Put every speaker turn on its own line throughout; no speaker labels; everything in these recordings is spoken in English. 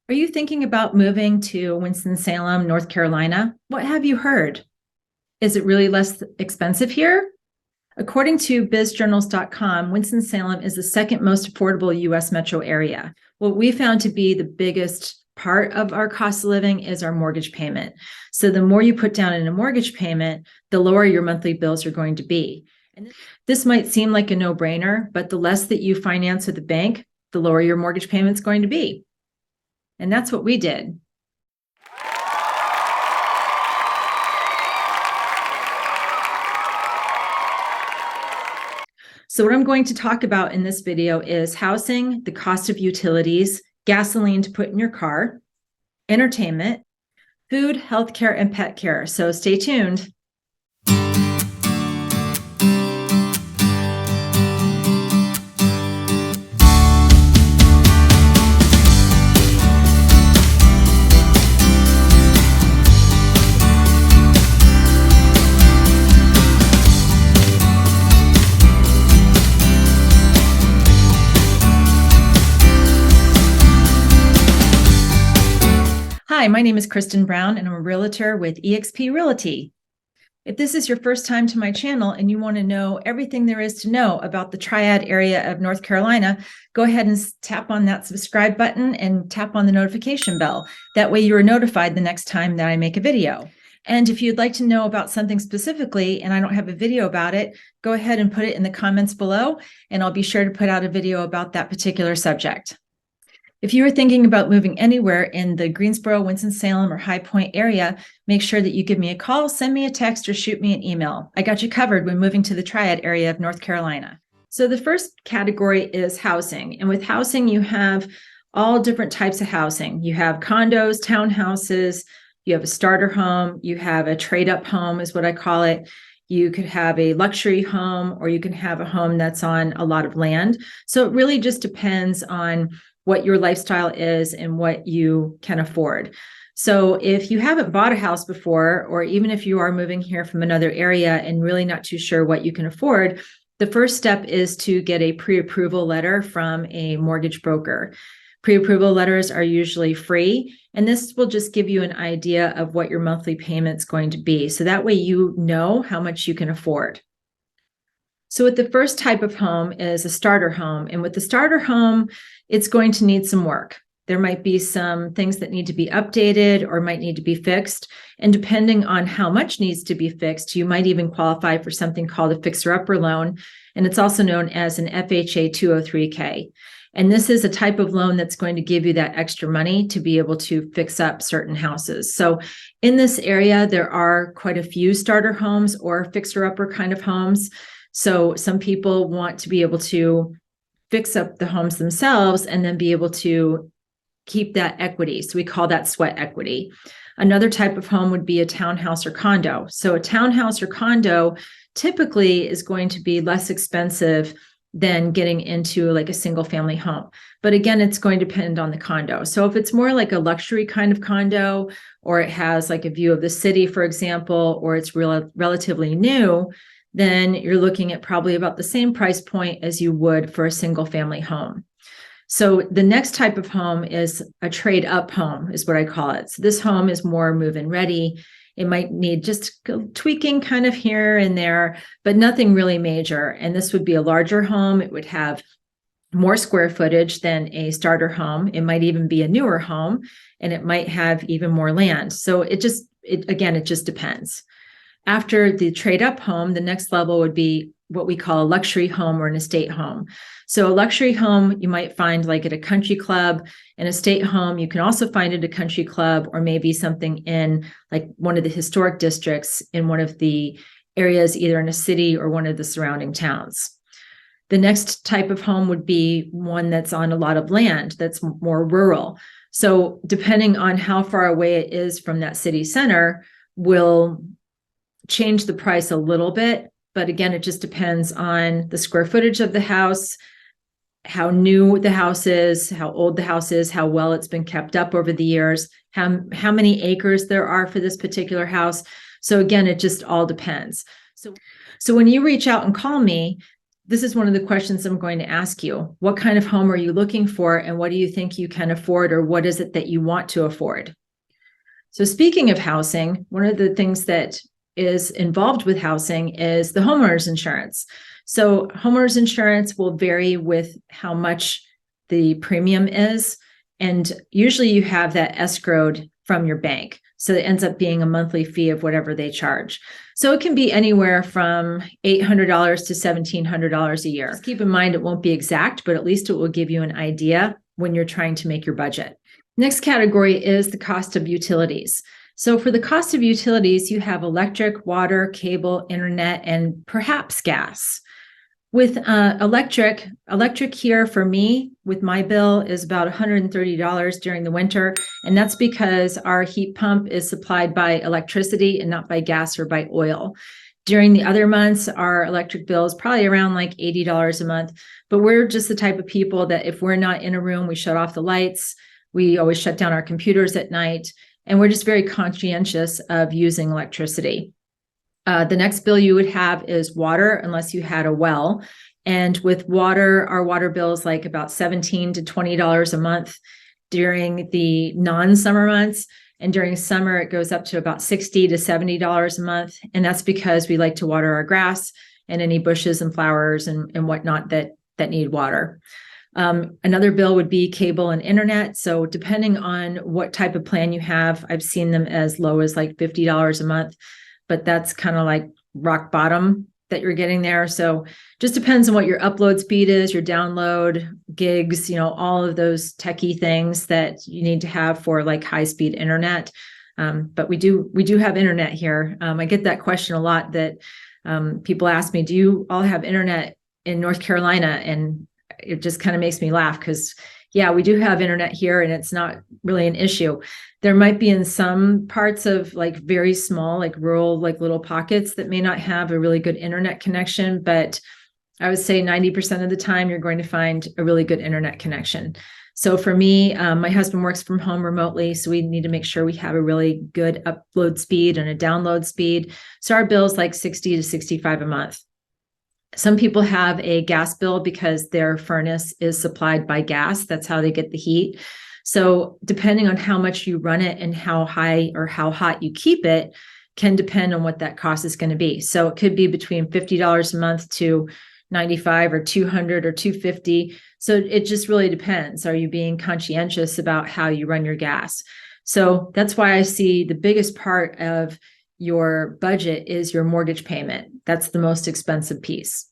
Are you thinking about moving to Winston-Salem, North Carolina? What have you heard? Is it really less expensive here? According to bizjournals.com, Winston-Salem is the second most affordable U.S. metro area. What we found to be the biggest part of our cost of living is our mortgage payment. So the more you put down in a mortgage payment, the lower your monthly bills are going to be. And this might seem like a no-brainer, but the less that you finance with a bank, the lower your mortgage payment is going to be. And that's what we did. So what I'm going to talk about in this video is housing, the cost of utilities, gasoline to put in your car, entertainment, food, healthcare, and pet care. So stay tuned. Hi, my name is Kristen Brown, and I'm a realtor with eXp Realty. If this is your first time to my channel and you want to know everything there is to know about the Triad area of North Carolina, go ahead and tap on that subscribe button and tap on the notification bell. That way you are notified the next time that I make a video. And if you'd like to know about something specifically and I don't have a video about it, go ahead and put it in the comments below, and I'll be sure to put out a video about that particular subject. If you are thinking about moving anywhere in the Greensboro, Winston-Salem, or High Point area, make sure that you give me a call, send me a text, or shoot me an email. I got you covered when moving to the Triad area of North Carolina. So the first category is housing. And with housing, you have all different types of housing. You have condos, townhouses, you have a starter home, you have a trade-up home is what I call it. You could have a luxury home, or you can have a home that's on a lot of land. So it really just depends on what your lifestyle is and what you can afford. So if you haven't bought a house before, or even if you are moving here from another area and really not too sure what you can afford, the first step is to get a pre-approval letter from a mortgage broker. Pre-approval letters are usually free, and this will just give you an idea of what your monthly payment's going to be. So that way you know how much you can afford. So with the first type of home is a starter home. And with the starter home, it's going to need some work. There might be some things that need to be updated or might need to be fixed. And depending on how much needs to be fixed, you might even qualify for something called a fixer-upper loan. And it's also known as an FHA 203K. And this is a type of loan that's going to give you that extra money to be able to fix up certain houses. So in this area, there are quite a few starter homes or fixer-upper kind of homes. So some people want to be able to fix up the homes themselves and then be able to keep that equity. So we call that sweat equity. Another type of home would be a townhouse or condo. So a townhouse or condo typically is going to be less expensive than getting into like a single family home. But again, it's going to depend on the condo. So if it's more like a luxury kind of condo, or it has like a view of the city, for example, or it's relatively new, then you're looking at probably about the same price point as you would for a single family home. So the next type of home is a trade up home is what I call it. So this home is more move-in ready. It might need just tweaking kind of here and there, but nothing really major. And this would be a larger home. It would have more square footage than a starter home. It might even be a newer home, and it might have even more land. So it just depends. After the trade-up home, the next level would be what we call a luxury home or an estate home. So a luxury home you might find like at a country club. An estate home you can also find at a country club, or maybe something in like one of the historic districts in one of the areas, either in a city or one of the surrounding towns. The next type of home would be one that's on a lot of land, that's more rural. So depending on how far away it is from that city center will change the price a little bit. But again, it just depends on the square footage of the house, how new the house is, how old the house is, how well it's been kept up over the years, how many acres there are for this particular house. So again, it just all depends. So when you reach out and call me, this is one of the questions I'm going to ask you. What kind of home are you looking for, and what do you think you can afford, or what is it that you want to afford? So speaking of housing, one of the things that is involved with housing is the homeowner's insurance. So homeowner's insurance will vary with how much the premium is. And usually you have that escrowed from your bank. So it ends up being a monthly fee of whatever they charge. So it can be anywhere from $800 to $1,700 a year. Just keep in mind, it won't be exact, but at least it will give you an idea when you're trying to make your budget. Next category is the cost of utilities. So for the cost of utilities, you have electric, water, cable, internet, and perhaps gas. With electric here for me, with my bill, is about $130 during the winter. And that's because our heat pump is supplied by electricity and not by gas or by oil. During the other months, our electric bill is probably around like $80 a month. But we're just the type of people that if we're not in a room, we shut off the lights. We always shut down our computers at night. And we're just very conscientious of using electricity. The next bill you would have is water, unless you had a well. And with water, our water bill is like about $17 to $20 a month during the non-summer months. And during summer, it goes up to about $60 to $70 a month. And that's because we like to water our grass and any bushes and flowers and whatnot that need water. Another bill would be cable and internet. So depending on what type of plan you have, I've seen them as low as like $50 a month. But that's kind of like rock bottom that you're getting there. So just depends on what your upload speed is, your download, gigs, all of those techie things that you need to have for like high-speed internet. But we do have internet here. I get that question a lot, that people ask me, do you all have internet in North Carolina? And it just kind of makes me laugh because, yeah, we do have internet here and it's not really an issue. There might be in some parts of like very small, like rural, like little pockets that may not have a really good internet connection, but I would say 90% of the time you're going to find a really good internet connection. So for me, my husband works from home remotely, so we need to make sure we have a really good upload speed and a download speed. So our bill is like $60 to $65 a month. Some people have a gas bill because their furnace is supplied by gas. That's how they get the heat. So depending on how much you run it and how high or how hot you keep it can depend on what that cost is going to be. So it could be between $50 a month to $95 or $200 or $250. So it just really depends. Are you being conscientious about how you run your gas? So that's why I see the biggest part of your budget is your mortgage payment. That's the most expensive piece.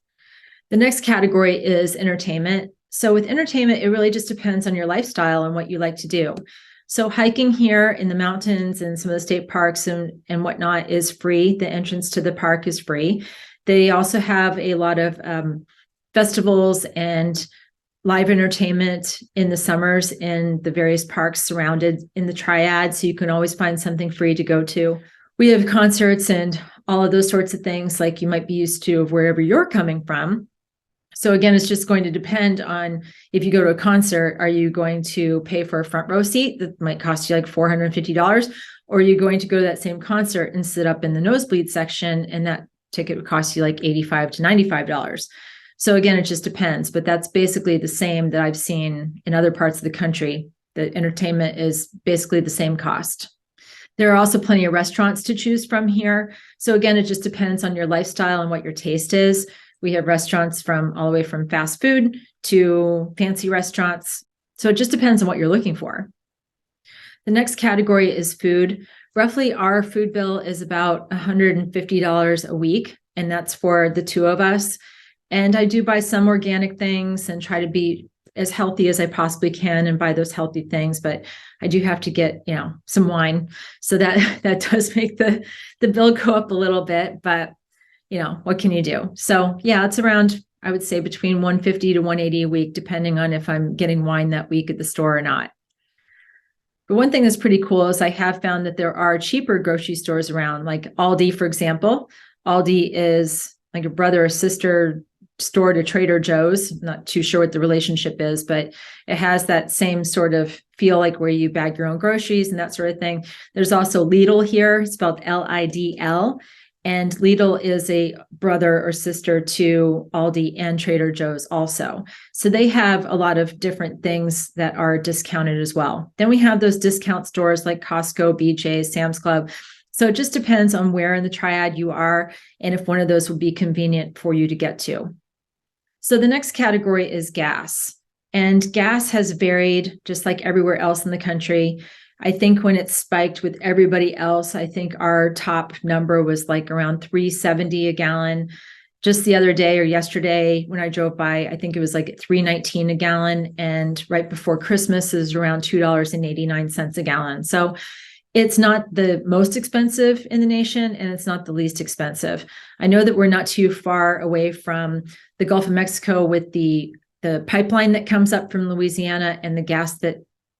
The next category is entertainment. So with entertainment, it really just depends on your lifestyle and what you like to do. So hiking here in the mountains and some of the state parks and whatnot is free. The entrance to the park is free. They also have a lot of festivals and live entertainment in the summers in the various parks surrounded in the Triad. So you can always find something free to go to. We have concerts and all of those sorts of things like you might be used to of wherever you're coming from. So again, it's just going to depend on if you go to a concert, are you going to pay for a front row seat that might cost you like $450, or are you going to go to that same concert and sit up in the nosebleed section and that ticket would cost you like $85 to $95. So again, it just depends, but that's basically the same that I've seen in other parts of the country. The entertainment is basically the same cost. There are also plenty of restaurants to choose from here. So again, it just depends on your lifestyle and what your taste is. We have restaurants from all the way from fast food to fancy restaurants. So it just depends on what you're looking for. The next category is food. Roughly our food bill is about $150 a week, and that's for the two of us. And I do buy some organic things and try to be as healthy as I possibly can and buy those healthy things, but I do have to get, some wine. So that does make the bill go up a little bit, but what can you do? So yeah, it's around, I would say between $150 to $180 a week, depending on if I'm getting wine that week at the store or not. But one thing that's pretty cool is I have found that there are cheaper grocery stores around, like Aldi, for example. Aldi is like a brother or sister store to Trader Joe's. I'm not too sure what the relationship is, but it has that same sort of feel, like where you bag your own groceries and that sort of thing. There's also Lidl here, spelled Lidl. And Lidl is a brother or sister to Aldi and Trader Joe's also. So they have a lot of different things that are discounted as well. Then we have those discount stores like Costco, BJ's, Sam's Club. So it just depends on where in the Triad you are and if one of those will be convenient for you to get to. So the next category is gas. And gas has varied just like everywhere else in the country. I think when it spiked with everybody else, I think our top number was like around $3.70 a gallon. Just the other day or yesterday when I drove by, I think it was like $3.19 a gallon. And right before Christmas is around $2.89 a gallon. So it's not the most expensive in the nation, and it's not the least expensive. I know that we're not too far away from the Gulf of Mexico with the pipeline that comes up from Louisiana and the gas that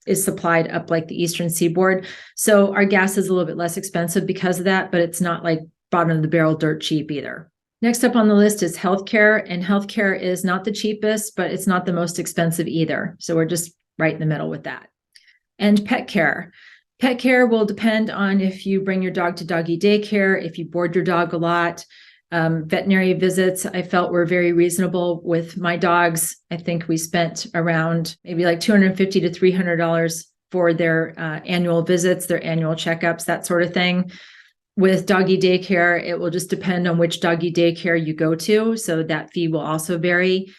is supplied up like the Eastern Seaboard. So our gas is a little bit less expensive because of that, but it's not like bottom of the barrel dirt cheap either. Next up on the list is healthcare, and healthcare is not the cheapest, but it's not the most expensive either. So we're just right in the middle with that. And pet care. Pet care will depend on if you bring your dog to doggy daycare, if you board your dog a lot. Veterinary visits, I felt were very reasonable with my dogs. I think we spent around maybe like $250 to $300 for their annual visits, their annual checkups, that sort of thing. With doggy daycare, it will just depend on which doggy daycare you go to. So that fee will also vary.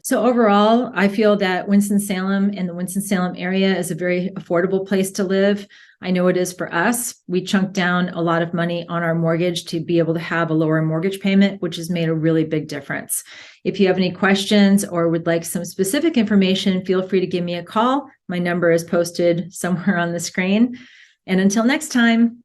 So overall, I feel that Winston-Salem and the Winston-Salem area is a very affordable place to live. I know it is for us. We chunked down a lot of money on our mortgage to be able to have a lower mortgage payment, which has made a really big difference. If you have any questions or would like some specific information, feel free to give me a call. My number is posted somewhere on the screen. And until next time.